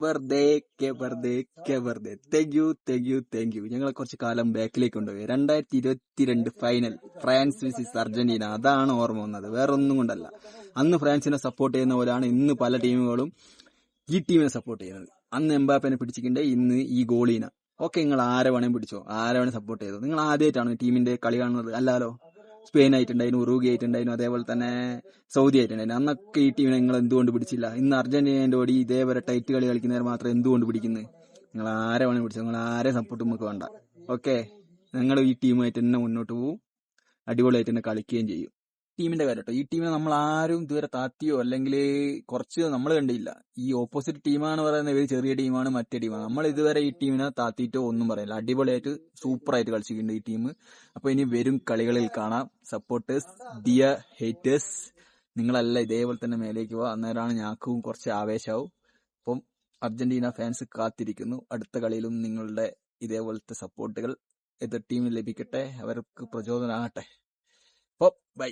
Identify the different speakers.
Speaker 1: വെറുതെ thank you. ഞങ്ങളെ കുറച്ച് കാലം ബാക്കിലേക്ക് കൊണ്ടുപോയി. 2022 ഫൈനൽ ഫ്രാൻസ് വിസിസ് അർജന്റീന, അതാണ് ഓർമ്മ വന്നത്, വേറെ ഒന്നും കൊണ്ടല്ല. അന്ന് ഫ്രാൻസിനെ സപ്പോർട്ട് ചെയ്യുന്ന പോലെയാണ് ഇന്ന് പല ടീമുകളും ഈ ടീമിനെ സപ്പോർട്ട് ചെയ്യുന്നത്. അന്ന് എംബാപ്പനെ പിടിച്ചിട്ടുണ്ടെ ഇന്ന് ഈ ഗോളീന. ഓക്കെ, നിങ്ങൾ ആരെ വേണേലും പിടിച്ചോ, ആരെ വേണേലും സപ്പോർട്ട് ചെയ്തോ. നിങ്ങൾ ആദ്യമായിട്ടാണ് ടീമിന്റെ കളി കാണുന്നത്? അല്ലാലോ. സ്പെയിൻ ആയിട്ടുണ്ടായിരുന്നു, ഉറുഗ്വ ആയിട്ടുണ്ടായിരുന്നു, അതേപോലെ തന്നെ സൗദി ആയിട്ടുണ്ടായിരുന്നു. അന്നൊക്കെ ഈ ടീമിനെ നിങ്ങൾ എന്തുകൊണ്ട് പിടിച്ചില്ല? ഇന്ന് അർജന്റീനയുടെ ഓടി ഇതേവരെ ടൈറ്റ് കളി കളിക്കുന്നവർ മാത്രം എന്തുകൊണ്ട് പിടിക്കുന്നത്? നിങ്ങൾ ആരെ വേണേലും പിടിച്ചോ, നിങ്ങൾ ആരെ സപ്പോർട്ട് നമുക്ക് വേണ്ട. ഓക്കെ, ഞങ്ങൾ ഈ ടീമായിട്ട് തന്നെ മുന്നോട്ട് പോവും, അടിപൊളിയായിട്ട് തന്നെ കളിക്കുകയും ചെയ്യും. ടീമിന്റെ കാര്യം കേട്ടോ, ഈ ടീമിനെ നമ്മൾ ആരും ഇതുവരെ താത്തിയോ അല്ലെങ്കിൽ കുറച്ച് നമ്മൾ കണ്ടില്ല. ഈ ഓപ്പോസിറ്റ് ടീമാണ് പറയുന്നത് ഇവര് ചെറിയ ടീമാണ്, മറ്റേ ടീമാണ്. നമ്മൾ ഇതുവരെ ഈ ടീമിനെ താത്തിയിട്ടോ ഒന്നും പറയില്ല. അടിപൊളിയായിട്ട് സൂപ്പറായിട്ട് കളിച്ചിട്ടുണ്ട് ഈ ടീം. അപ്പൊ ഇനി വരും കളികളിൽ കാണാം. സപ്പോർട്ടേഴ്സ്, ഡിയർ ഹേറ്റേഴ്സ്, നിങ്ങളല്ല ഇതേപോലെ തന്നെ മേലേക്ക് പോവാ, അന്നേരമാണ് ഞങ്ങൾക്കും കുറച്ച് ആവേശമാവും. അപ്പം അർജന്റീന ഫാൻസ് കാത്തിരിക്കുന്നു. അടുത്ത കളിയിലും നിങ്ങളുടെ ഇതേപോലത്തെ സപ്പോർട്ടുകൾ എതിർ ടീമിന് ലഭിക്കട്ടെ, അവർക്ക് പ്രചോദനമാകട്ടെ. അപ്പോൾ ബൈ.